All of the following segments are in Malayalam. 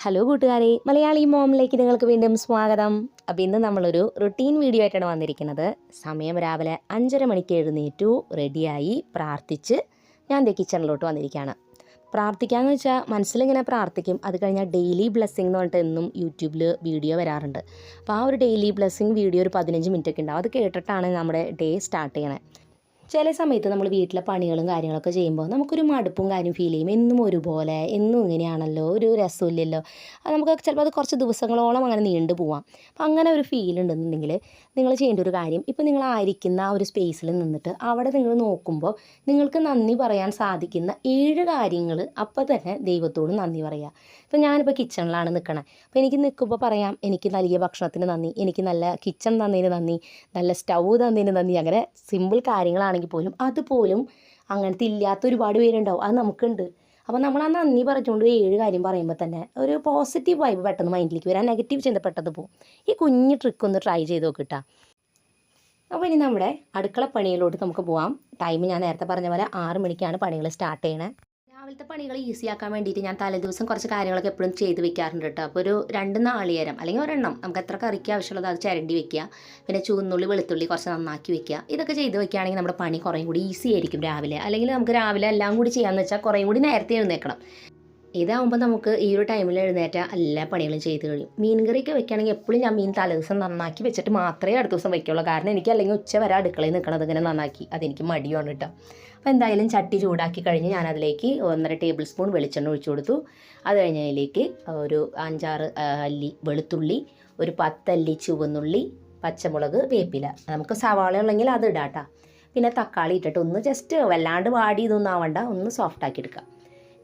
ഹലോ കൂട്ടുകാരെ, മലയാളി മോമിലേക്ക് നിങ്ങൾക്ക് വീണ്ടും സ്വാഗതം. അപ്പോൾ ഇന്ന് നമ്മളൊരു റുട്ടീൻ വീഡിയോ ആയിട്ടാണ് വന്നിരിക്കുന്നത്. സമയം രാവിലെ 5:30 മണിക്ക് എഴുന്നേറ്റു, റെഡിയായി, പ്രാർത്ഥിച്ച് ഞാൻ ദേ കിച്ചണിലോട്ട് വന്നിരിക്കുകയാണ്. പ്രാർത്ഥിക്കാമെന്ന് വെച്ചാൽ മനസ്സിലിങ്ങനെ പ്രാർത്ഥിക്കും. അത് കഴിഞ്ഞാൽ ഡെയിലി ബ്ലെസ്സിങ് എന്ന് പറഞ്ഞിട്ട് എന്നും യൂട്യൂബിൽ വീഡിയോ വരാറുണ്ട്. അപ്പോൾ ആ ഒരു ഡെയിലി ബ്ലെസ്സിങ് വീഡിയോ ഒരു 15 മിനിറ്റൊക്കെ ഉണ്ടാവും. അത് കേട്ടിട്ടാണ് നമ്മുടെ ഡേ സ്റ്റാർട്ട് ചെയ്യണത്. ചില സമയത്ത് നമ്മൾ വീട്ടിലെ പണികളും കാര്യങ്ങളൊക്കെ ചെയ്യുമ്പോൾ നമുക്കൊരു മടുപ്പും കാര്യം ഫീൽ ചെയ്യും. എന്നും ഒരുപോലെ, എന്നും ഇങ്ങനെയാണല്ലോ, ഒരു രസമില്ലല്ലോ. അത് നമുക്ക് ചിലപ്പോൾ അത് കുറച്ച് ദിവസങ്ങളോളം അങ്ങനെ നീണ്ടു പോവാം. അപ്പം അങ്ങനെ ഒരു ഫീൽ ഉണ്ടെന്നുണ്ടെങ്കിൽ നിങ്ങൾ ചെയ്യേണ്ട ഒരു കാര്യം, ഇപ്പോൾ നിങ്ങളായിരിക്കുന്ന ആ ഒരു സ്പേസിൽ നിന്നിട്ട് അവിടെ നിങ്ങൾ നോക്കുമ്പോൾ നിങ്ങൾക്ക് നന്ദി പറയാൻ സാധിക്കുന്ന 7 കാര്യങ്ങൾ അപ്പോൾ തന്നെ ദൈവത്തോട് നന്ദി പറയുക. ഇപ്പോൾ ഞാനിപ്പോൾ കിച്ചണിലാണ് നിൽക്കണത്. അപ്പോൾ എനിക്ക് നിൽക്കുമ്പോൾ പറയാം, എനിക്ക് നൽകിയ ഭക്ഷണത്തിന് നന്ദി, എനിക്ക് നല്ല കിച്ചൺ തന്നതിന് നന്ദി, നല്ല സ്റ്റൗ തന്നതിന് നന്ദി. അങ്ങനെ സിമ്പിൾ കാര്യങ്ങളാണെങ്കിൽ പോലും അതുപോലും അങ്ങനത്തെ ഇല്ലാത്ത ഒരുപാട് പേരുണ്ടാവും. അത് നമുക്കുണ്ട്. അപ്പോൾ നമ്മൾ ആ നന്ദി പറഞ്ഞുകൊണ്ട് 7 കാര്യം പറയുമ്പോൾ തന്നെ ഒരു പോസിറ്റീവ് വൈബ് പെട്ടെന്ന് മൈൻഡിലേക്ക് വരാൻ, നെഗറ്റീവ് ചിന്ത പെട്ടെന്ന് പോകും. ഈ കുഞ്ഞ് ട്രിക്ക് ഒന്ന് ട്രൈ ചെയ്ത് നോക്കിട്ടാ. അപ്പോൾ ഇനി നമ്മുടെ അടുക്കള പണിയിലോട്ട് നമുക്ക് പോകാം. ടൈം ഞാൻ നേരത്തെ പറഞ്ഞ പോലെ 6 മണിക്കാണ് പണികൾ സ്റ്റാർട്ട് ചെയ്യണത്. രാവിലത്തെ പണികൾ ഈസി ആക്കാൻ വേണ്ടിയിട്ട് ഞാൻ തലേദിവസം കുറച്ച് കാര്യങ്ങളൊക്കെ എപ്പോഴും ചെയ്ത് വെക്കാറുണ്ട് കേട്ടോ. അപ്പോൾ ഒരു 2 നാളികേരം അല്ലെങ്കിൽ ഒരെണ്ണം, നമുക്ക് എത്ര കറിക്ക് ആവശ്യമുള്ളത് അത് ചിരണ്ടി വെക്കുക. പിന്നെ ചുവന്നുള്ളി വെളുത്തുള്ളി കുറച്ച് നന്നാക്കി വെക്കുക. ഇതൊക്കെ ചെയ്ത് വെക്കുകയാണെങ്കിൽ നമ്മുടെ പണി കുറേ കൂടി ഈസി ആയിരിക്കും രാവിലെ. അല്ലെങ്കിൽ നമുക്ക് രാവിലെ എല്ലാം കൂടി ചെയ്യാമെന്ന് വെച്ചാൽ കുറേ കൂടി നേരത്തെ എഴുന്നേൽക്കണം. ഇതാകുമ്പോൾ നമുക്ക് ഈ ഒരു ടൈമിൽ എഴുന്നേറ്റ എല്ലാ പണികളും ചെയ്ത് കഴിയും. മീൻ കറിയൊക്കെ വെക്കുകയാണെങ്കിൽ എപ്പോഴും ഞാൻ മീൻ തലേദിവസം നന്നാക്കി വെച്ചിട്ട് മാത്രമേ അടുത്ത ദിവസം വയ്ക്കുള്ളൂ. കാരണം എനിക്ക് അല്ലെങ്കിൽ ഉച്ച വരെ അടുക്കളയിൽ നിൽക്കണത് ഇങ്ങനെ നന്നാക്കി അതെനിക്ക് മടിയാണ് കേട്ടോ. അപ്പോൾ എന്തായാലും ചട്ടി ചൂടാക്കി കഴിഞ്ഞ് ഞാനതിലേക്ക് 1.5 ടേബിൾ സ്പൂൺ വെളിച്ചെണ്ണ ഒഴിച്ചു കൊടുത്തു. അത് കഴിഞ്ഞതിലേക്ക് ഒരു 5-6 അല്ലി വെളുത്തുള്ളി, ഒരു 10 അല്ലി ചുവന്നുള്ളി, പച്ചമുളക്, വേപ്പില, നമുക്ക് സവാള ഉള്ളെങ്കിൽ അത് ഇടാം കേട്ടോ. പിന്നെ തക്കാളി ഇട്ടിട്ട് ഒന്ന് ജസ്റ്റ് വല്ലാണ്ട് വാടി ഇതൊന്നും ആവണ്ട, ഒന്ന് സോഫ്റ്റാക്കി എടുക്കാം.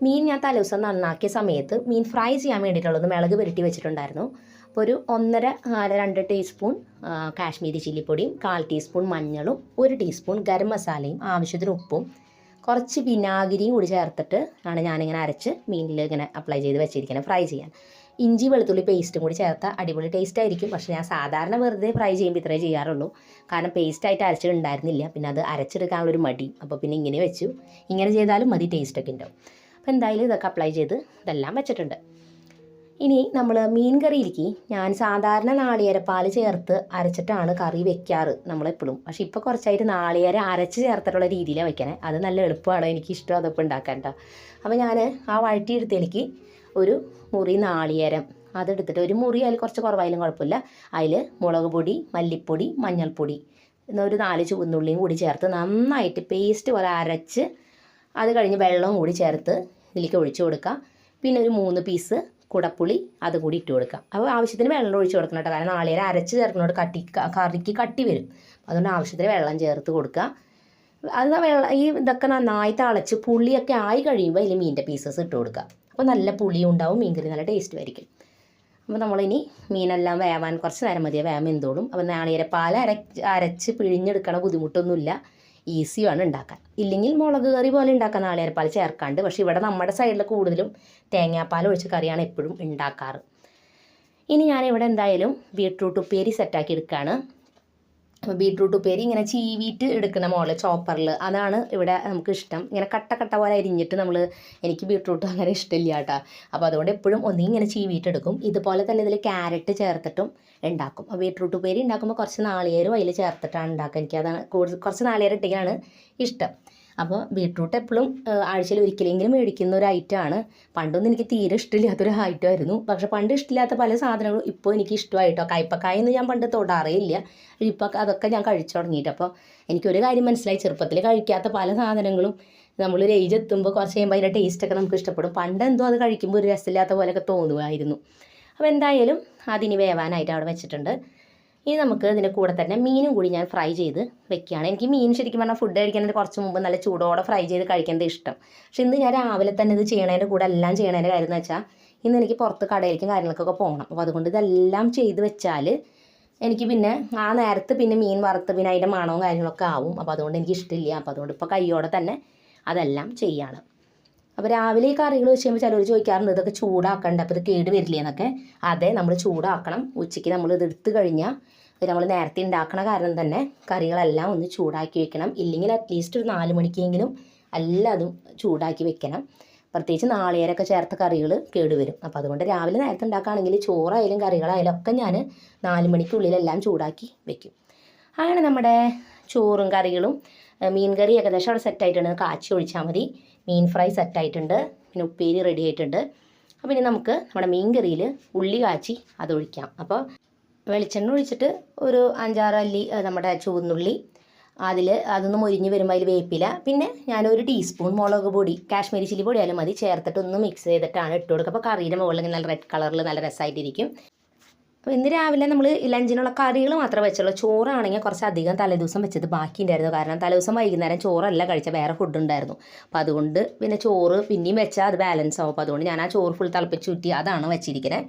മീൻ ഞാൻ തലേദിവസം നന്നാക്കിയ സമയത്ത് മീൻ ഫ്രൈ ചെയ്യാൻ വേണ്ടിയിട്ടുള്ളത് മിളക് പുരട്ടി വെച്ചിട്ടുണ്ടായിരുന്നു. അപ്പോൾ ഒരു 1.5-2 ടീസ്പൂൺ കാശ്മീരി ചില്ലിപ്പൊടിയും, 1/4 ടീസ്പൂൺ മഞ്ഞളും, 1 ടീസ്പൂൺ ഗരം മസാലയും, ആവശ്യത്തിന് ഉപ്പും, കുറച്ച് വിനാഗിരിയും കൂടി ചേർത്തിട്ട് ആണ് ഞാനിങ്ങനെ അരച്ച് മീനിൽ ഇങ്ങനെ അപ്ലൈ ചെയ്ത് വെച്ചിരിക്കുന്നത് ഫ്രൈ ചെയ്യാൻ. ഇഞ്ചി വെളുത്തുള്ളി പേസ്റ്റും കൂടി ചേർത്താൽ അടിപൊളി ടേസ്റ്റ് ആയിരിക്കും. പക്ഷേ ഞാൻ സാധാരണ വെറുതെ ഫ്രൈ ചെയ്യുമ്പോൾ ഇത്രേ ചെയ്യാറുള്ളൂ. കാരണം പേസ്റ്റായിട്ട് അരച്ചിട്ടുണ്ടായിരുന്നില്ല, പിന്നെ അത് അരച്ചെടുക്കാനുള്ളൊരു മടി. അപ്പോൾ പിന്നെ ഇങ്ങനെ വെച്ചു. ഇങ്ങനെ ചെയ്താലും മതി, ടേസ്റ്റൊക്കെ ഉണ്ടാവും. അപ്പോൾ എന്തായാലും ഇതൊക്കെ അപ്ലൈ ചെയ്ത് ഇതെല്ലാം വെച്ചിട്ടുണ്ട്. ഇനി നമ്മൾ മീൻ കറിയിലേക്ക് ഞാൻ സാധാരണ നാളികേരപ്പാൽ ചേർത്ത് അരച്ചിട്ടാണ് കറി വെക്കാറ് നമ്മളെപ്പോഴും. പക്ഷേ ഇപ്പോൾ കുറച്ചായിട്ട് നാളികേരം അരച്ച് ചേർത്തിട്ടുള്ള രീതിയിലാണ് വെക്കണേ. അത് നല്ല എളുപ്പമാണ്, എനിക്കിഷ്ടം അതൊപ്പം ഉണ്ടാക്കാൻ കേട്ടോ. അപ്പോൾ ഞാൻ ആ വഴറ്റിയെടുത്തേക്ക് ഒരു മുറി നാളികേരം അതെടുത്തിട്ട്, ഒരു മുറി അതിൽ കുറച്ച് കുറവായാലും കുഴപ്പമില്ല, അതിൽ മുളക് പൊടി, മല്ലിപ്പൊടി, മഞ്ഞൾപ്പൊടി, എന്നൊരു 4 ചുവന്നുള്ളിയും കൂടി ചേർത്ത് നന്നായിട്ട് പേസ്റ്റ് പോലെ അരച്ച് അത് കഴിഞ്ഞ് വെള്ളവും കൂടി ചേർത്ത് ഇതിലേക്ക് ഒഴിച്ചു കൊടുക്കുക. പിന്നെ ഒരു 3 പീസ് കുടപ്പുളി അത് കൂടി ഇട്ട് കൊടുക്കുക. അപ്പോൾ ആവശ്യത്തിന് വെള്ളം ഒഴിച്ച് കൊടുക്കണം കേട്ടോ. കാരണം നാളികേരം അരച്ച് ചേർക്കുന്നതോട് കറിക്ക് കട്ടി വരും. അതുകൊണ്ട് ആവശ്യത്തിന് വെള്ളം ചേർത്ത് കൊടുക്കുക. അത് ഈ ഇതൊക്കെ നന്നായി തിളച്ച് പുളിയൊക്കെ ആയി കഴിയുമ്പോൾ അതിൽ മീനിൻ്റെ പീസസ് ഇട്ട് കൊടുക്കുക. അപ്പോൾ നല്ല പുളിയും ഉണ്ടാവും, മീൻ കറി നല്ല ടേസ്റ്റ് ആയിരിക്കും. അപ്പോൾ നമ്മളിനി മീനെല്ലാം വേവാൻ കുറച്ച് നേരം മതിയോ, വേവാൻ എന്തോളും. അപ്പോൾ നാളികേരപ്പാൽ അരച്ച് പിഴിഞ്ഞെടുക്കണ ബുദ്ധിമുട്ടൊന്നുമില്ല, ഈസിയാണ് ഉണ്ടാക്കാൻ. ഇല്ലെങ്കിൽ മുളക് കറി പോലെ ഉണ്ടാക്കാൻ നാളികേരപ്പാൽ ചേർക്കാണ്ട്. പക്ഷേ ഇവിടെ നമ്മുടെ സൈഡിൽ കൂടുതലും തേങ്ങാപ്പാൽ ഒഴിച്ച് കറിയാണ് എപ്പോഴും ഉണ്ടാക്കാറ്. ഇനി ഞാനിവിടെ എന്തായാലും ബീട്രൂട്ട് ഉപ്പേരി സെറ്റാക്കി എടുക്കുകയാണ്. അപ്പോൾ ബീട്രൂട്ട് ഉപ്പേരി ഇങ്ങനെ ചീവിയിട്ട് എടുക്കുന്ന മോള് ചോപ്പറിൽ, അതാണ് ഇവിടെ നമുക്ക് ഇഷ്ടം. ഇങ്ങനെ കട്ട കട്ട പോലെ അരിഞ്ഞിട്ട് എനിക്ക് ബീട്രൂട്ട് അങ്ങനെ ഇഷ്ടമില്ല കേട്ടോ. അപ്പോൾ അതുകൊണ്ട് എപ്പോഴും ഇങ്ങനെ ചീവിയിട്ട് എടുക്കും. ഇതുപോലെ തന്നെ ഇതിൽ ക്യാരറ്റ് ചേർത്തിട്ടും ഉണ്ടാക്കും. അപ്പോൾ ബീട്രൂട്ട് ഉപ്പേരി ഉണ്ടാക്കുമ്പോൾ കുറച്ച് നാളികേരം അതിൽ ചേർത്തിട്ടാണ് ഉണ്ടാക്കുക. എനിക്കതാണ് കുറച്ച് നാളികേരം ഇട്ടിട്ടാണ് ഇഷ്ടം. അപ്പോൾ ബീട്രൂട്ട് എപ്പോഴും ആഴ്ചയിൽ ഒരിക്കലെങ്കിലും മേടിക്കുന്ന ഒരു ഐറ്റമാണ്. പണ്ടൊന്നും എനിക്ക് തീരെ ഇഷ്ടമില്ലാത്തൊരു ഐറ്റമായിരുന്നു. പക്ഷേ പണ്ട് ഇഷ്ടമില്ലാത്ത പല സാധനങ്ങളും ഇപ്പോൾ എനിക്ക് ഇഷ്ടമായിട്ടോ. കയ്പക്കായൊന്നും ഞാൻ പണ്ട് തൊടാറേ ഇല്ല. ഇപ്പോൾ അതൊക്കെ ഞാൻ കഴിച്ചു തുടങ്ങിയിട്ട്. അപ്പോൾ എനിക്കൊരു കാര്യം മനസ്സിലായി, ചെറുപ്പത്തിൽ കഴിക്കാത്ത പല സാധനങ്ങളും നമ്മളൊരു ഏജ് എത്തുമ്പോൾ കുറച്ച് കഴിയുമ്പോൾ അതിൻ്റെ ടേസ്റ്റൊക്കെ നമുക്ക് ഇഷ്ടപ്പെടും. പണ്ടെന്തോ അത് കഴിക്കുമ്പോൾ ഒരു രസമില്ലാത്ത പോലെയൊക്കെ തോന്നുമായിരുന്നു. അപ്പോൾ എന്തായാലും അതിന് വേവാനായിട്ട് അവിടെ വെച്ചിട്ടുണ്ട്. ഇനി നമുക്ക് ഇതിൻ്റെ കൂടെ തന്നെ മീനും കൂടി ഞാൻ ഫ്രൈ ചെയ്ത് വെക്കുകയാണ്. എനിക്ക് മീൻ ശരിക്കും പറഞ്ഞാൽ ഫുഡ് കഴിക്കുന്നതിന് കുറച്ച് മുമ്പ് നല്ല ചൂടോടെ ഫ്രൈ ചെയ്ത് കഴിക്കുന്നത് ഇഷ്ടം. പക്ഷെ ഇന്ന് ഞാൻ രാവിലെ തന്നെ ഇത് ചെയ്യണതിൻ്റെ കൂടെ എല്ലാം ചെയ്യണതിൻ്റെ കാര്യം എന്ന് വെച്ചാൽ ഇന്ന് എനിക്ക് പുറത്ത് കടയിലേക്കും കാര്യങ്ങൾക്കൊക്കെ പോകണം. അപ്പോൾ അതുകൊണ്ട് ഇതെല്ലാം ചെയ്ത് വെച്ചാൽ എനിക്ക് പിന്നെ ആ നേരത്ത് പിന്നെ മീൻ വറുത്ത് പിന്നെ അതിൻ്റെ മണവും കാര്യങ്ങളൊക്കെ ആവും. അപ്പോൾ അതുകൊണ്ട് എനിക്ക് ഇഷ്ടമില്ല. അപ്പോൾ അതുകൊണ്ട് ഇപ്പോൾ കൈയോടെ തന്നെ അതെല്ലാം ചെയ്യാണ്. അപ്പോൾ രാവിലെ ഈ കറികൾ വെച്ച് കഴിയുമ്പോൾ ചിലർ ചോദിക്കാറുണ്ട് ഇതൊക്കെ ചൂടാക്കണ്ട, അപ്പോൾ ഇത് കേട് വരില്ലേ എന്നൊക്കെ. അതെ, നമ്മൾ ചൂടാക്കണം. ഉച്ചയ്ക്ക് നമ്മൾ ഇത് എടുത്തു കഴിഞ്ഞാൽ നമ്മൾ നേരത്തെ ഉണ്ടാക്കണ കാരണം തന്നെ കറികളെല്ലാം ഒന്ന് ചൂടാക്കി വെക്കണം. ഇല്ലെങ്കിൽ അറ്റ്ലീസ്റ്റ് ഒരു 4 മണിക്കെങ്കിലും എല്ലാതും ചൂടാക്കി വെക്കണം. പ്രത്യേകിച്ച് നാളികേരമൊക്കെ ചേർത്ത കറികൾ കേടുവരും. അപ്പോൾ അതുകൊണ്ട് രാവിലെ നേരത്തെ ഉണ്ടാക്കുകയാണെങ്കിൽ ചോറായാലും കറികളായാലും ഒക്കെ ഞാൻ 4 മണിക്കുള്ളിലെല്ലാം ചൂടാക്കി വെക്കും. അങ്ങനെ നമ്മുടെ ചോറും കറികളും മീൻ കറി ഏകദേശം അവിടെ സെറ്റായിട്ടുണ്ട്. കാച്ചി ഒഴിച്ചാൽ മതി. മീൻ ഫ്രൈ സെറ്റായിട്ടുണ്ട്. പിന്നെ ഉപ്പേരി റെഡി ആയിട്ടുണ്ട്. അപ്പോൾ ഇനി നമുക്ക് നമ്മുടെ മീൻ കറിയിൽ ഉള്ളി കാച്ചി അതൊഴിക്കാം. അപ്പോൾ വെളിച്ചെണ്ണ ഒഴിച്ചിട്ട് ഒരു 5-6 അല്ലി നമ്മുടെ ചുവന്നുള്ളി, അതൊന്ന് മൊരിഞ്ഞ് വരുമ്പോൾ അതിൽ വേപ്പില, പിന്നെ ഞാനൊരു ടീസ്പൂൺ മുളക് പൊടി, കാശ്മീരി ചില്ലി പൊടി ആയാലും മതി, ചേർത്തിട്ട് ഒന്ന് മിക്സ് ചെയ്തിട്ടാണ് ഇട്ട് കൊടുക്കുക. അപ്പോൾ കറിയുടെ മുകളിൽ നല്ല റെഡ് കളറിൽ നല്ല രസമായിട്ടിരിക്കും. അപ്പോൾ ഇന്ന് രാവിലെ നമ്മൾ ലഞ്ചിനുള്ള കറികൾ മാത്രമേ വെച്ചുള്ളൂ. ചോറാണെങ്കിൽ കുറച്ചധികം തലേദിവസം വെച്ചത് ബാക്കി ഉണ്ടായിരുന്നു. കാരണം തലേദിവസം വൈകുന്നേരം ചോറല്ല കഴിച്ച, വേറെ ഫുഡ് ഉണ്ടായിരുന്നു. അപ്പോൾ അതുകൊണ്ട് പിന്നെ ചോറ് പിന്നെയും വെച്ചാൽ അത് ബാലൻസ് ആവും. അപ്പോൾ അതുകൊണ്ട് ഞാൻ ആ ചോറ് ഫുൾ തിളപ്പിച്ച് ഊറ്റി അതാണ് വെച്ചിരിക്കുന്നത്.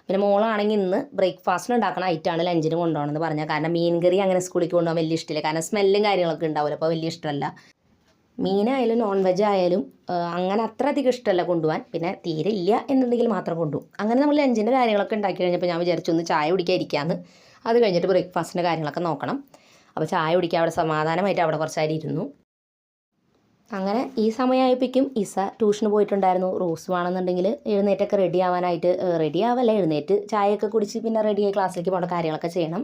പിന്നെ മോളാണെങ്കിൽ ഇന്ന് ബ്രേക്ക്ഫാസ്റ്റിന് ഉണ്ടാക്കുന്ന ഐറ്റമാണ് ലഞ്ചിന് കൊണ്ടുപോകണമെന്ന് പറഞ്ഞാൽ. കാരണം മീൻ കറി അങ്ങനെ സ്കൂളിലേക്ക് കൊണ്ടുപോകാൻ വലിയ ഇഷ്ടമില്ല. കാരണം സ്മെല്ലും കാര്യങ്ങളൊക്കെ ഉണ്ടാവില്ല, അപ്പോൾ വലിയ ഇഷ്ടമല്ല. മീനായാലും നോൺ വെജ് ആയാലും അങ്ങനെ അത്ര അധികം ഇഷ്ടമല്ല കൊണ്ടുപോകാൻ. പിന്നെ തീരെ ഇല്ല എന്നുണ്ടെങ്കിൽ മാത്രം കൊണ്ടുപോകും. അങ്ങനെ നമ്മൾ ലഞ്ചിൻ്റെ കാര്യങ്ങളൊക്കെ ഉണ്ടാക്കി കഴിഞ്ഞപ്പോൾ ഞാൻ വിചാരിച്ചു ഒന്ന് ചായ കുടിക്കാൻ ഇരിക്കാമെന്ന്. അത് കഴിഞ്ഞിട്ട് ബ്രേക്ക്ഫാസ്റ്റിൻ്റെ കാര്യങ്ങളൊക്കെ നോക്കണം. അപ്പോൾ ചായ കുടിക്കാൻ അവിടെ സമാധാനമായിട്ട് അവിടെ കുറച്ചായി ഇരുന്നു. അങ്ങനെ ഈ സമയമായപ്പോഴേക്കും ഇസ ട്യൂഷന് പോയിട്ടുണ്ടായിരുന്നു. റോസ് വേണമെന്നുണ്ടെങ്കിൽ എഴുന്നേറ്റൊക്കെ റെഡി ആവാനായിട്ട് എഴുന്നേറ്റ് ചായയൊക്കെ കുടിച്ച് പിന്നെ റെഡിയായി ക്ലാസ്സിലേക്ക് പോകേണ്ട കാര്യങ്ങളൊക്കെ ചെയ്യണം.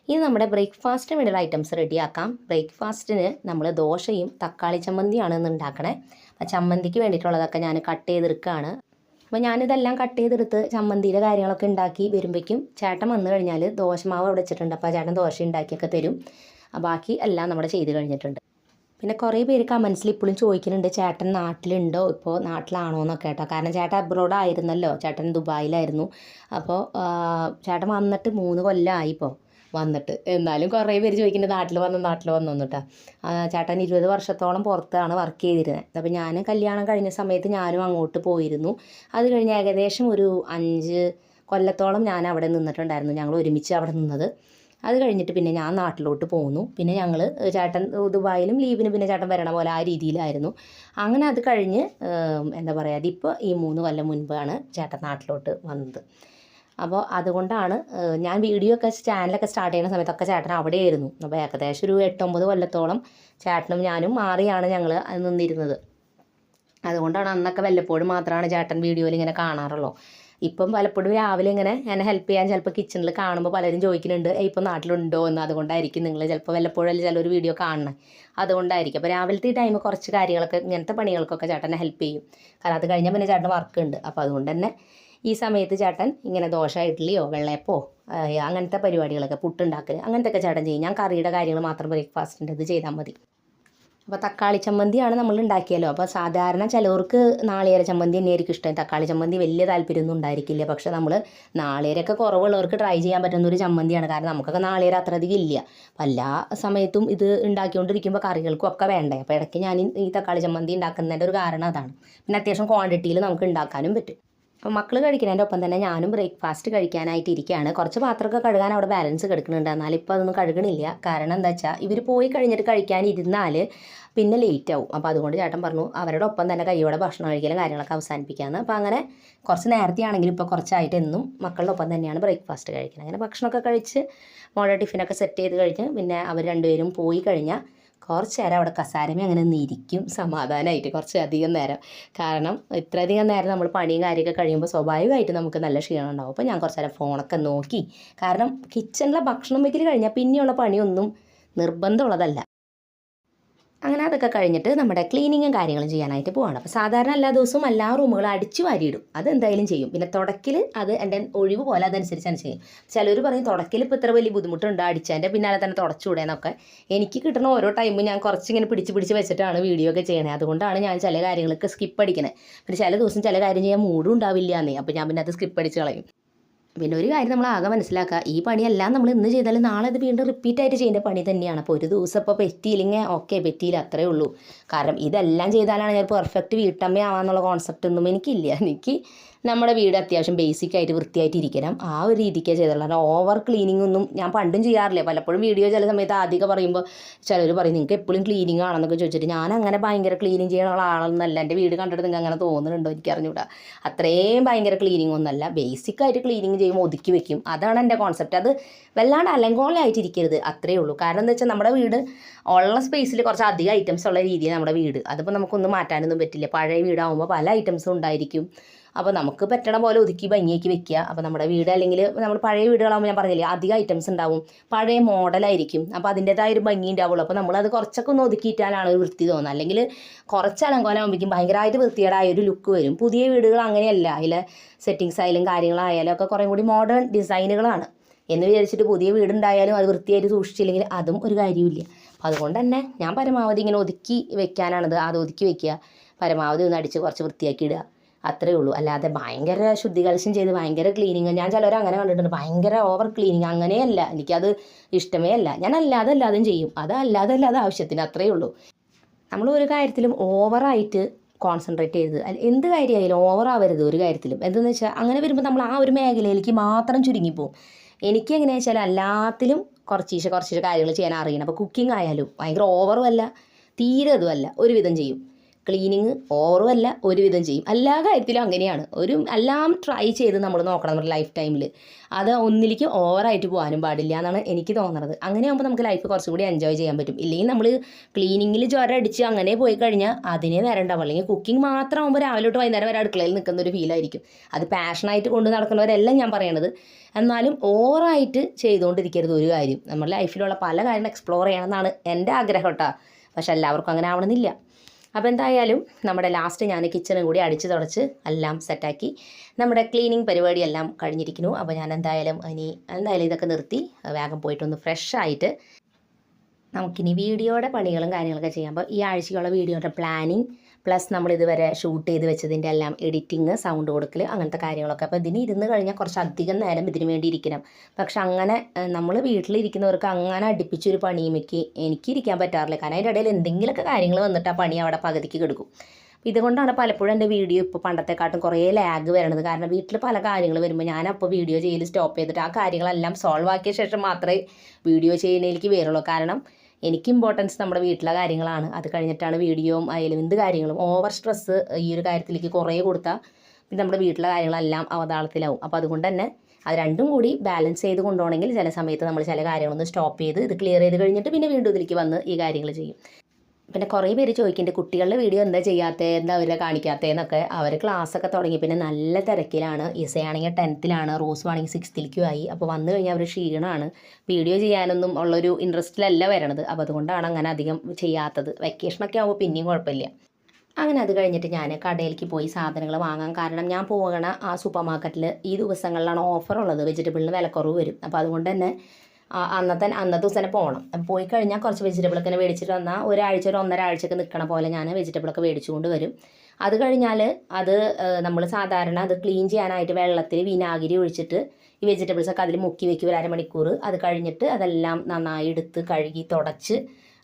ഇനി നമ്മുടെ ബ്രേക്ക്ഫാസ്റ്റിന് വേണ്ടിയുള്ള ഐറ്റംസ് റെഡിയാക്കാം. ബ്രേക്ക്ഫാസ്റ്റിന് നമ്മൾ ദോശയും തക്കാളി ചമ്മന്തിയാണ് ഇന്ന് ഉണ്ടാക്കണേ. അപ്പോൾ ചമ്മന്തിക്ക് വേണ്ടിയിട്ടുള്ളതൊക്കെ ഞാൻ കട്ട് ചെയ്തെടുക്കുകയാണ്. അപ്പോൾ ഞാനിതെല്ലാം കട്ട് ചെയ്തെടുത്ത് ചമ്മന്തിയുടെ കാര്യങ്ങളൊക്കെ ഉണ്ടാക്കി വരുമ്പോഴേക്കും ചേട്ടൻ വന്നു കഴിഞ്ഞാൽ ദോശമാവ് അവിടെ വെച്ചിട്ടുണ്ട്. അപ്പോൾ ചേട്ടൻ ദോശ ഉണ്ടാക്കിയൊക്കെ തരും. ബാക്കി എല്ലാം നമ്മുടെ ചെയ്ത് കഴിഞ്ഞിട്ടുണ്ട്. പിന്നെ കുറേ പേര് കമൻസിൽ ഇപ്പോഴും ചോദിക്കുന്നുണ്ട് ചേട്ടൻ നാട്ടിലുണ്ടോ, ഇപ്പോൾ നാട്ടിലാണോ എന്നൊക്കെ കേട്ടോ. കാരണം ചേട്ടൻ അബ്രോഡ് ആയിരുന്നല്ലോ, ചേട്ടൻ ദുബായിലായിരുന്നു. അപ്പോൾ ചേട്ടൻ വന്നിട്ട് 3 കൊല്ലമായി ഇപ്പോൾ വന്നിട്ട്. എന്നാലും കുറേ പേര് ചോദിക്കുന്നുണ്ട് നാട്ടിൽ വന്നു കേട്ടോ. ചേട്ടൻ 20 വർഷത്തോളം പുറത്താണ് വർക്ക് ചെയ്തിരുന്നത്. അപ്പോൾ ഞാൻ കല്യാണം കഴിഞ്ഞ സമയത്ത് ഞാനും അങ്ങോട്ട് പോയിരുന്നു. അത് കഴിഞ്ഞ് ഏകദേശം ഒരു 5 കൊല്ലത്തോളം ഞാൻ അവിടെ നിന്നിട്ടുണ്ടായിരുന്നു. ഞങ്ങൾ ഒരുമിച്ച് അവിടെ നിന്നത്. അത് കഴിഞ്ഞിട്ട് പിന്നെ ഞാൻ നാട്ടിലോട്ട് പോന്നു. പിന്നെ ഞങ്ങൾ ചേട്ടൻ ദുബായിലും ലീവിന് പിന്നെ ചേട്ടൻ വരണ പോലെ ആ രീതിയിലായിരുന്നു. അങ്ങനെ അത് കഴിഞ്ഞ് എന്താ പറയുക, അതിപ്പോൾ ഈ 3 കൊല്ലം മുൻപാണ് ചേട്ടൻ നാട്ടിലോട്ട് വന്നത്. അപ്പോൾ അതുകൊണ്ടാണ് ഞാൻ വീഡിയോ ഒക്കെ ചാനലൊക്കെ സ്റ്റാർട്ട് ചെയ്യുന്ന സമയത്തൊക്കെ ചേട്ടൻ അവിടെയായിരുന്നു. അപ്പോൾ ഏകദേശം ഒരു 8-9 കൊല്ലത്തോളം ചേട്ടനും ഞാനും മാറിയാണ് ഞങ്ങൾ നിന്നിരുന്നത്. അതുകൊണ്ടാണ് അന്നൊക്കെ വല്ലപ്പോഴും മാത്രമാണ് ചേട്ടൻ വീഡിയോയിൽ ഇങ്ങനെ കാണാറുള്ളൂ. ഇപ്പം പലപ്പോഴും രാവിലെ ഇങ്ങനെ എന്നെ ഹെൽപ്പ് ചെയ്യാൻ ചിലപ്പോൾ കിച്ചണിൽ കാണുമ്പോൾ പലരും ചോദിക്കുന്നുണ്ട് ഇപ്പം നാട്ടിലുണ്ടോ എന്ന്. അതുകൊണ്ടായിരിക്കും നിങ്ങൾ ചിലപ്പോൾ വല്ലപ്പോഴും ചിലൊരു വീഡിയോ കാണണം, അതുകൊണ്ടായിരിക്കും. അപ്പോൾ രാവിലത്തെ ഈ ടൈം കുറച്ച് കാര്യങ്ങളൊക്കെ ഇങ്ങനത്തെ പണികൾക്കൊക്കെ ചേട്ടനെ ഹെൽപ്പ് ചെയ്യും. കാരണം അത് കഴിഞ്ഞാൽ പിന്നെ ചേട്ടൻ വർക്ക് ഉണ്ട്. അപ്പോൾ അതുകൊണ്ട് തന്നെ ഈ സമയത്ത് ചേട്ടൻ ഇങ്ങനെ ദോശ, ഇഡ്ഡലിയോ വെള്ളയപ്പോ അങ്ങനത്തെ പരിപാടികളൊക്കെ, പുട്ടുണ്ടാക്കൽ അങ്ങനത്തെ ഒക്കെ ചേട്ടൻ ചെയ്യും. ഞാൻ കറിയുടെ കാര്യങ്ങൾ മാത്രം ബ്രേക്ക്ഫാസ്റ്റിൻ്റെ ഇത് ചെയ്താൽ മതി. അപ്പോൾ തക്കാളി ചമ്മന്തിയാണ് നമ്മൾ ഉണ്ടാക്കിയല്ലോ. അപ്പോൾ സാധാരണ ചിലവർക്ക് നാളികേര ചമ്മന്തി തന്നെയായിരിക്കും ഇഷ്ടം. തക്കാളി ചമ്മന്തി വലിയ താല്പര്യമൊന്നും ഉണ്ടായിരിക്കില്ല. പക്ഷേ നമ്മൾ നാളികേരമൊക്കെ കുറവുള്ളവർക്ക് ട്രൈ ചെയ്യാൻ പറ്റുന്ന ഒരു ചമ്മന്തിയാണ്. കാരണം നമുക്കൊക്കെ നാളികേരം അത്ര അധികം ഇല്ല. അപ്പോൾ എല്ലാ സമയത്തും ഇത് ഉണ്ടാക്കിക്കൊണ്ടിരിക്കുമ്പോൾ കറികൾക്കും ഒക്കെ വേണ്ടേ. അപ്പോൾ ഇടയ്ക്ക് ഞാൻ ഈ തക്കാളി ചമ്മന്തി ഉണ്ടാക്കുന്നതിൻ്റെ ഒരു കാരണം അതാണ്. പിന്നെ അത്യാവശ്യം ക്വാണ്ടിറ്റിയിൽ നമുക്ക് ഉണ്ടാക്കാനും പറ്റും. അപ്പോൾ മക്കൾ കഴിക്കുന്നതിൻ്റെ ഒപ്പം തന്നെ ഞാനും ബ്രേക്ക്ഫാസ്റ്റ് കഴിക്കാനായിട്ട് ഇരിക്കുകയാണ്. കുറച്ച് പാത്രമൊക്കെ കഴുകാൻ അവിടെ ബാലൻസ് കിടക്കുന്നുണ്ട്. എന്നാലും ഇപ്പോൾ അതൊന്നും കഴുകണില്ല. കാരണം എന്താ വെച്ചാൽ ഇവർ പോയി കഴിഞ്ഞിട്ട് കഴിക്കാനിരുന്നാൽ പിന്നെ ലേറ്റ് ആവും. അപ്പോൾ അതുകൊണ്ട് ചേട്ടൻ പറഞ്ഞു അവരുടെ ഒപ്പം തന്നെ കയ്യോടെ ഭക്ഷണം കഴിക്കലും കാര്യങ്ങളൊക്കെ അവസാനിപ്പിക്കാമെന്ന്. അപ്പോൾ അങ്ങനെ കുറച്ച് നേരത്തെ ആണെങ്കിലും ഇപ്പോൾ കുറച്ചായിട്ട് എന്നും മക്കളുടെ ഒപ്പം തന്നെയാണ് ബ്രേക്ക്ഫാസ്റ്റ് കഴിക്കുന്നത്. അങ്ങനെ ഭക്ഷണമൊക്കെ കഴിച്ച് മോളുടെ ടിഫിനൊക്കെ സെറ്റ് ചെയ്ത് കഴിഞ്ഞ് പിന്നെ അവർ രണ്ടുപേരും പോയി കഴിഞ്ഞാൽ കുറച്ച് നേരം അവിടെ കസാരമേ അങ്ങനെ നിന്നിരിക്കും സമാധാനമായിട്ട് കുറച്ചധികം നേരം. കാരണം ഇത്രയധികം നേരം നമ്മൾ പണിയും കാര്യമൊക്കെ കഴിയുമ്പോൾ സ്വാഭാവികമായിട്ട് നമുക്ക് നല്ല ക്ഷീണം ഉണ്ടാവും. അപ്പോൾ ഞാൻ കുറച്ച് നേരം ഫോണൊക്കെ നോക്കി. കാരണം കിച്ചണിലെ ഭക്ഷണം വയ്ക്കൽ കഴിഞ്ഞാൽ പിന്നെയുള്ള പണിയൊന്നും നിർബന്ധമുള്ളതല്ല. അങ്ങനെ അതൊക്കെ കഴിഞ്ഞിട്ട് നമ്മുടെ ക്ലീനിങ്ങും കാര്യങ്ങളും ചെയ്യാനായിട്ട് പോവാണ്. അപ്പോൾ സാധാരണ എല്ലാ ദിവസവും എല്ലാ റൂമുകളും അടിച്ചു വാരിയിടും, അതെന്തായാലും ചെയ്യും. പിന്നെ തുടക്കൽ അത് എൻ്റെ ഒഴിവ് പോലെ അതനുസരിച്ചാണ് ചെയ്യും. ചിലർ പറയും തുടക്കൽ ഇപ്പോൾ ഇത്ര വലിയ ബുദ്ധിമുട്ടുണ്ട്, അടിച്ചതിൻ്റെ പിന്നാലെ തന്നെ തുടച്ചുകൂടെന്നൊക്കെ. എനിക്ക് കിട്ടുന്ന ഓരോ ടൈമും ഞാൻ കുറച്ചിങ്ങനെ പിടിച്ച് വെച്ചിട്ടാണ് വീഡിയോ ഒക്കെ ചെയ്യണത്. അതുകൊണ്ടാണ് ഞാൻ ചില കാര്യങ്ങളൊക്കെ സ്കിപ്പ് അടിക്കണത്. പിന്നെ ചില ദിവസം ചില കാര്യം ചെയ്യാൻ മൂഡും ഉണ്ടാവില്ല എന്നേ. അപ്പോൾ ഞാൻ പിന്നെ അത് സ്കിപ്പ് അടിച്ച് കളയും. പിന്നെ ഒരു കാര്യം നമ്മൾ ആകെ മനസ്സിലാക്കുക, ഈ പണിയെല്ലാം നമ്മൾ ഇന്ന് ചെയ്താലും നാളെ അത് വീണ്ടും റിപ്പീറ്റായിട്ട് ചെയ്യേണ്ട പണി തന്നെയാണ്. അപ്പോൾ ഒരു ദിവസം ഇപ്പോൾ പറ്റിയില്ലെങ്കിൽ ഓക്കെ പറ്റിയില്ല, അത്രേ ഉള്ളൂ. കാരണം ഇതെല്ലാം ചെയ്താലാണ് ഞാൻ പെർഫെക്റ്റ് വീട്ടമ്മ ആവാന്നുള്ള കോൺസെപ്റ്റ് ഒന്നും എനിക്കില്ല. എനിക്ക് നമ്മുടെ വീട് അത്യാവശ്യം ബേസിക്കായിട്ട് വൃത്തിയായിട്ട് ഇരിക്കണം ആ ഒരു രീതിക്കേ ചെയ്തുള്ളൂ. അല്ല ഓവർ ക്ലീനിങ് ഒന്നും ഞാൻ പണ്ടും ചെയ്യാറില്ല. പലപ്പോഴും വീഡിയോ ചില സമയത്ത് ആദ്യമൊക്കെ പറയുമ്പോൾ ചിലർ പറയും നിങ്ങൾക്ക് എപ്പോഴും ക്ലീനിങ് ആണെന്നൊക്കെ ചോദിച്ചിട്ട് ഞാൻ അങ്ങനെ ഭയങ്കര ക്ലീനിങ് ചെയ്യാനുള്ള ആളൊന്നുമല്ല. എൻ്റെ വീട് കണ്ടിട്ട് നിങ്ങൾക്ക് അങ്ങനെ തോന്നുന്നുണ്ടോ എനിക്ക് അറിഞ്ഞൂടാ. അത്രയും ഭയങ്കര ക്ലീനിങ് ഒന്നുമല്ല. ബേസിക്കായിട്ട് ക്ലീനിങ് ചെയ്യുമ്പോൾ ഒതുക്കി വെക്കും. അതാണ് എൻ്റെ കോൺസെപ്റ്റ്. അത് വല്ലാണ്ട് അലങ്കോലമായിട്ടിരിക്കരുത്, അത്രയേ ഉള്ളൂ. കാരണം എന്താ വെച്ചാൽ നമ്മുടെ വീട് ഉള്ള സ്പേസിൽ കുറച്ച് അധികം ഐറ്റംസ് ഉള്ള രീതിയാണ് നമ്മുടെ വീട്. അതിപ്പോൾ നമുക്കൊന്നും മാറ്റാനൊന്നും പറ്റില്ല. പഴയ വീടാകുമ്പോൾ പല ഐറ്റംസും ഉണ്ടായിരിക്കും. അപ്പോൾ നമുക്ക് പറ്റണ പോലെ ഒതുക്കി ഭംഗിയാക്കി വെക്കുക. അപ്പോൾ നമ്മുടെ വീട് അല്ലെങ്കിൽ നമ്മൾ പഴയ വീടുകളാകുമ്പോൾ ഞാൻ പറഞ്ഞില്ലേ അധികം ഐറ്റംസ് ഉണ്ടാവും, പഴയ മോഡലായിരിക്കും. അപ്പോൾ അതിൻ്റേതായ ഒരു ഭംഗി ഉണ്ടാവുള്ളൂ. അപ്പോൾ നമ്മളത് കുറച്ചൊക്കെ ഒന്ന് ഒതുക്കിയിട്ടാലാണ് ഒരു വൃത്തി തോന്നുന്നത്. അല്ലെങ്കിൽ കുറച്ച് അലങ്കോലമാകുമ്പോഴേക്കും ഭയങ്കരമായിട്ട് വൃത്തികേടായ ഒരു ലുക്ക് വരും. പുതിയ വീടുകൾ അങ്ങനെയല്ല. അതിലെ സെറ്റിങ്സ് ആയാലും കാര്യങ്ങളായാലും ഒക്കെ കുറേ കൂടി മോഡേൺ ഡിസൈനുകളാണ് എന്ന് വിചാരിച്ചിട്ട് പുതിയ വീടുണ്ടായാലും അത് വൃത്തിയായിട്ട് സൂക്ഷിച്ചില്ലെങ്കിൽ അതും ഒരു കാര്യമില്ല. അപ്പോൾ അതുകൊണ്ട് തന്നെ ഞാൻ പരമാവധി ഇങ്ങനെ ഒതുക്കി വെക്കാനാണത്. അത് ഒതുക്കി വെക്കുക, പരമാവധി ഒന്ന് അടിച്ച് കുറച്ച് വൃത്തിയാക്കി ഇടുക, അത്രയേ ഉള്ളൂ. അല്ലാതെ ഭയങ്കര ശുദ്ധികലശം ചെയ്ത് ഭയങ്കര ക്ലീനിങ്, ഞാൻ ചിലവർ അങ്ങനെ കണ്ടിട്ടുണ്ട്, ഭയങ്കര ഓവർ ക്ലീനിങ്. അങ്ങനെയല്ല, എനിക്കത് ഇഷ്ടമേ അല്ല. ഞാൻ അല്ലാതെയും ചെയ്യും. അത് അല്ലാതെ ആവശ്യത്തിന്, അത്രയേ ഉള്ളൂ. നമ്മൾ ഒരു കാര്യത്തിലും ഓവറായിട്ട് കോൺസെൻട്രേറ്റ് ചെയ്ത് എന്ത് കാര്യമായാലും ഓവറാവരുത് ഒരു കാര്യത്തിലും. എന്തെന്ന് വെച്ചാൽ അങ്ങനെ വരുമ്പോൾ നമ്മൾ ആ ഒരു മേഖലയിലേക്ക് മാത്രം ചുരുങ്ങിപ്പോവും. എനിക്ക് എങ്ങനെയാ വെച്ചാൽ എല്ലാത്തിലും കുറച്ച് കാര്യങ്ങൾ ചെയ്യാൻ അറിയണം. അപ്പോൾ കുക്കിംഗ് ആയാലും ഭയങ്കര ഓവറും അല്ല തീരെ അതുമല്ല, ഒരുവിധം ചെയ്യും. ക്ലീനിങ് ഓവറും അല്ല, ഒരുവിധം ചെയ്യും. എല്ലാ കാര്യത്തിലും അങ്ങനെയാണ്. എല്ലാം ട്രൈ ചെയ്ത് നമ്മൾ നോക്കണം നമ്മുടെ ലൈഫ് ടൈമിൽ. അത് ഒന്നിലേക്ക് ഓവറായിട്ട് പോകാനും പാടില്ല എന്നാണ് എനിക്ക് തോന്നുന്നത്. അങ്ങനെയാകുമ്പോൾ നമുക്ക് ലൈഫ് കുറച്ചും കൂടി എൻജോയ് ചെയ്യാൻ പറ്റും. ഇല്ലെങ്കിൽ നമ്മൾ ക്ലീനിങ്ങിൽ ജ്വരം അടിച്ച് അങ്ങനെ പോയി കഴിഞ്ഞാൽ അതിനെ നേരം ഉണ്ടാവും. അല്ലെങ്കിൽ കുക്കിംഗ് മാത്രം ആകുമ്പോൾ രാവിലെ തൊട്ട് വൈകുന്നേരം വരെ അടുക്കളയിൽ നിൽക്കുന്ന ഒരു ഫീലായിരിക്കും. അത് പാഷനായിട്ട് കൊണ്ട് നടക്കുന്നവരെല്ലാം ഞാൻ പറയണത്. എന്നാലും ഓവറായിട്ട് ചെയ്തുകൊണ്ടിരിക്കരുത് ഒരു കാര്യം. നമ്മുടെ ലൈഫിലുള്ള പല കാര്യങ്ങളും എക്സ്പ്ലോർ ചെയ്യണമെന്നാണ് എൻ്റെ ആഗ്രഹം കേട്ടോ. പക്ഷെ എല്ലാവർക്കും അങ്ങനെ ആവണമെന്നില്ല. അപ്പോൾ എന്തായാലും നമ്മുടെ ലാസ്റ്റ് ഞാൻ കിച്ചണും കൂടി അടിച്ച് തുടച്ച് എല്ലാം സെറ്റാക്കി നമ്മുടെ ക്ലീനിങ് പരിപാടിയെല്ലാം കഴിഞ്ഞിരിക്കുന്നു. അപ്പോൾ ഞാൻ എന്തായാലും ഇതൊക്കെ നിർത്തി വേഗം പോയിട്ടൊന്ന് ഫ്രഷ് ആയിട്ട് നമുക്കിനി വീഡിയോയുടെ പണികളും കാര്യങ്ങളൊക്കെ ചെയ്യാം. അപ്പോൾ ഈ ആഴ്ചയുള്ള വീഡിയോയുടെ പ്ലാനിങ് പ്ലസ് നമ്മളിതുവരെ ഷൂട്ട് ചെയ്ത് വെച്ചതിൻ്റെ എല്ലാം എഡിറ്റിങ്, സൗണ്ട് കൊടുക്കൽ, അങ്ങനത്തെ കാര്യങ്ങളൊക്കെ. അപ്പോൾ ഇതിന് ഇരുന്ന് കഴിഞ്ഞാൽ കുറച്ച് അധികം നേരം ഇതിന് വേണ്ടി ഇരിക്കണം. പക്ഷെ അങ്ങനെ നമ്മൾ വീട്ടിലിരിക്കുന്നവർക്ക് അങ്ങനെ അടുപ്പിച്ചൊരു പണിയുമൊക്കെ എനിക്കിരിക്കാൻ പറ്റാറില്ല. കാരണം അതിൻ്റെ ഇടയിൽ എന്തെങ്കിലുമൊക്കെ കാര്യങ്ങൾ വന്നിട്ട് ആ പണി അവിടെ പകുതിക്ക് കിടക്കും. ഇതുകൊണ്ടാണ് പലപ്പോഴും എൻ്റെ വീഡിയോ ഇപ്പോൾ പണ്ടത്തെക്കാട്ടും കുറേ ലാഗ് വരണത്. കാരണം വീട്ടിൽ പല കാര്യങ്ങൾ വരുമ്പോൾ ഞാനപ്പോൾ വീഡിയോ ചെയ്യൽ സ്റ്റോപ്പ് ചെയ്തിട്ട് ആ കാര്യങ്ങളെല്ലാം സോൾവ് ആക്കിയ ശേഷം മാത്രമേ വീഡിയോ ചെയ്യുന്നതിലേക്ക് വരുള്ളൂ. കാരണം എനിക്ക് ഇമ്പോർട്ടൻസ് നമ്മുടെ വീട്ടിലെ കാര്യങ്ങളാണ്. അത് കഴിഞ്ഞിട്ടാണ് വീഡിയോയും ആയാലും എന്ത് കാര്യങ്ങളും. ഓവർ സ്ട്രെസ്സ് ഈ ഒരു കാര്യത്തിലേക്ക് കുറേ കൊടുത്താൽ പിന്നെ നമ്മുടെ വീട്ടിലെ കാര്യങ്ങളെല്ലാം അവതാളത്തിലാവും. അപ്പോൾ അതുകൊണ്ട് തന്നെ അത് രണ്ടും കൂടി ബാലൻസ് ചെയ്ത് കൊണ്ടുപോകണമെങ്കിൽ ചില സമയത്ത് നമ്മൾ ചില കാര്യങ്ങളൊന്ന് സ്റ്റോപ്പ് ചെയ്ത് ഇത് ക്ലിയർ ചെയ്ത് കഴിഞ്ഞിട്ട് പിന്നെ വീണ്ടും ഇതിലേക്ക് വന്ന് ഈ കാര്യങ്ങൾ ചെയ്യും. പിന്നെ കുറേ പേര് ചോദിക്കുന്നുണ്ട് കുട്ടികളുടെ വീഡിയോ എന്താ ചെയ്യാത്തത്, എന്താ അവരെ കാണിക്കാത്തതെന്നൊക്കെ. അവർ ക്ലാസ്സൊക്കെ തുടങ്ങി പിന്നെ നല്ല തിരക്കിലാണ്. ഇസയാണെങ്കിൽ 10th-ലാണ്, റോസ് ആണെങ്കിൽ 6th-ലേക്കും ആയി. അപ്പോൾ വന്നു കഴിഞ്ഞാൽ അവർ ക്ഷീണമാണ്. വീഡിയോ ചെയ്യാനൊന്നും ഉള്ളൊരു ഇൻട്രസ്റ്റിലല്ല വരണത്. അപ്പോൾ അതുകൊണ്ടാണ് അങ്ങനെ അധികം ചെയ്യാത്തത്. വെക്കേഷനൊക്കെ ആകുമ്പോൾ പിന്നെയും കുഴപ്പമില്ല. അങ്ങനെ അത് കഴിഞ്ഞിട്ട് ഞാൻ കടയിലേക്ക് പോയി സാധനങ്ങൾ വാങ്ങാൻ. കാരണം ഞാൻ പോകണ ആ സൂപ്പർ മാർക്കറ്റിൽ ഈ ദിവസങ്ങളിലാണ് ഓഫർ ഉള്ളത്. വെജിറ്റബിളിന് വിലക്കുറവ് വരും. അപ്പോൾ അതുകൊണ്ട് തന്നെ അന്നത്തെ ദിവസം തന്നെ പോകണം. പോയി കഴിഞ്ഞാൽ കുറച്ച് വെജിറ്റബിളൊക്കെ മേടിച്ചിട്ട് വന്നാൽ ഒരാഴ്ച ഒരു 1.5 ആഴ്ചയൊക്കെ നിൽക്കണ പോലെ ഞാൻ വെജിറ്റബിളൊക്കെ മേടിച്ചുകൊണ്ട് വരും. അത് കഴിഞ്ഞാൽ നമ്മൾ സാധാരണ അത് ക്ലീൻ ചെയ്യാനായിട്ട് വെള്ളത്തിൽ വിനാഗിരി ഒഴിച്ചിട്ട് ഈ വെജിറ്റബിൾസൊക്കെ അതിൽ മുക്കി വെക്കും ഒരു അരമണിക്കൂർ. അത് കഴിഞ്ഞിട്ട് അതെല്ലാം നന്നായി എടുത്ത് കഴുകി തുടച്ച്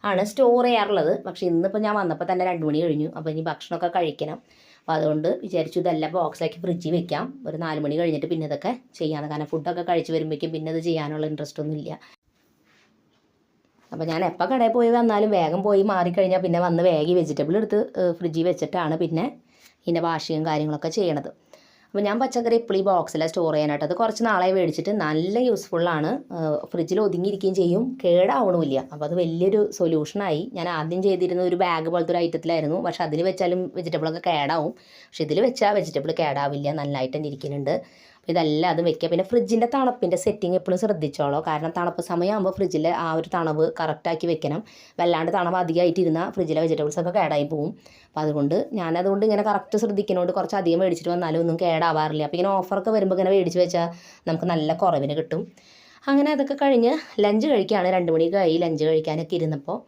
ആണ് സ്റ്റോർ ചെയ്യാറുള്ളത്. പക്ഷേ ഇന്നിപ്പോൾ ഞാൻ വന്നപ്പോൾ തന്നെ 2 മണി കഴിഞ്ഞു. അപ്പോൾ ഇനി ഭക്ഷണമൊക്കെ കഴിക്കണം. അപ്പോൾ അതുകൊണ്ട് വിചാരിച്ചു ഇതെല്ലാം ബോക്സിലാക്കി ഫ്രിഡ്ജിൽ വെക്കാം. ഒരു 4 മണി കഴിഞ്ഞിട്ട് പിന്നെ ഇതൊക്കെ ചെയ്യാമെന്ന്. കാരണം ഫുഡൊക്കെ കഴിച്ച് വരുമ്പോഴേക്കും പിന്നെ ഇത് ചെയ്യാനുള്ള ഇൻട്രസ്റ്റ് ഒന്നും ഇല്ല. അപ്പോൾ ഞാൻ എപ്പോൾ കടയിൽ പോയി വന്നാലും വേഗം പോയി മാറിക്കഴിഞ്ഞാൽ പിന്നെ വന്ന് വേഗം വെജിറ്റബിൾ എടുത്ത് ഫ്രിഡ്ജിൽ വെച്ചിട്ടാണ് പിന്നെ ഇതിൻ്റെ വാഷിങ്ങും കാര്യങ്ങളൊക്കെ ചെയ്യണത്. അപ്പോൾ ഞാൻ പച്ചക്കറി എപ്പോഴും ബോക്സിലാണ് സ്റ്റോർ ചെയ്യാനായിട്ട്. അത് കുറച്ച് നാളായി മേടിച്ചിട്ട് നല്ല യൂസ്ഫുള്ളാണ്. ഫ്രിഡ്ജിൽ ഒതുങ്ങിയിരിക്കുകയും ചെയ്യും, കേടാവണമില്ല. അപ്പോൾ അത് വലിയൊരു സൊല്യൂഷനായി. ഞാൻ ആദ്യം ചെയ്തിരുന്ന ഒരു ബാഗ് പോലത്തെ ഒരു ഐറ്റത്തിലായിരുന്നു. പക്ഷേ അതിൽ വെച്ചാലും വെജിറ്റബിളൊക്കെ കേടാവും. പക്ഷേ ഇതിൽ വെച്ചാൽ വെജിറ്റബിൾ കേടാവില്ല, നല്ലതായിട്ട് തന്നെ ഇരിക്കുന്നുണ്ട്. അപ്പോൾ ഇതെല്ലാം അത് വെക്കുക. പിന്നെ ഫ്രിഡ്ജിൻ്റെ തണുപ്പിൻ്റെ സെറ്റിംഗ് എപ്പോഴും ശ്രദ്ധിച്ചോളൂ. കാരണം തണുപ്പ് സമയമാകുമ്പോൾ ഫ്രിഡ്ജിലെ ആ ഒരു തണുപ്പ് കറക്റ്റാക്കി വെക്കണം. വല്ലാണ്ട് തണുപ്പ് അധികമായിട്ടിരുന്നാൽ ഫ്രിഡ്ജിലെ വെജിറ്റബിൾസൊക്കെ കേടായി പോകും. അപ്പോൾ അതുകൊണ്ട് ഞാനതുകൊണ്ട് ഇങ്ങനെ കറക്റ്റ് ശ്രദ്ധിക്കുന്നതുകൊണ്ട് കുറച്ച് അധികം മേടിച്ചിട്ട് വന്നാലും ഒന്നും കേടാവാറില്ല. അപ്പോൾ ഇങ്ങനെ ഓഫറൊക്കെ വരുമ്പോൾ ഇങ്ങനെ മേടിച്ച് വെച്ചാൽ നമുക്ക് നല്ല കുറവിന് കിട്ടും. അങ്ങനെ അതൊക്കെ കഴിഞ്ഞ് ലഞ്ച് കഴിക്കുകയാണ്. 2 മണിക്ക് ആയി ലഞ്ച് കഴിക്കാനൊക്കെ ഇരുന്നപ്പോൾ.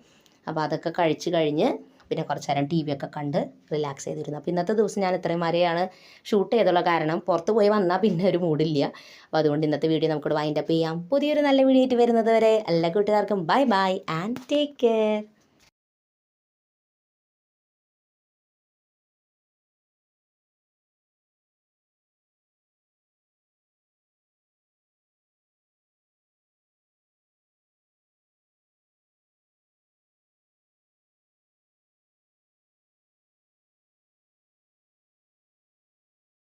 അപ്പോൾ അതൊക്കെ കഴിച്ച് കഴിഞ്ഞ് പിന്നെ കുറച്ച് നേരം TV ഒക്കെ കണ്ട് റിലാക്സ് ചെയ്തിരുന്നു. അപ്പോൾ ഇന്നത്തെ ദിവസം ഞാൻ ഇത്രയും വരെയാണ് ഷൂട്ട് ചെയ്തുള്ള. കാരണം പുറത്ത് പോയി വന്നാൽ പിന്നെ ഒരു മൂഡില്ല. അപ്പോൾ അതുകൊണ്ട് ഇന്നത്തെ വീഡിയോ നമുക്കിവിടെ വൈൻഡപ്പ് ചെയ്യാം. പുതിയൊരു നല്ല വീഡിയോ ആയിട്ട് വരുന്നത് വരെ എല്ലാ കൂട്ടുകാർക്കും bye bye and take care.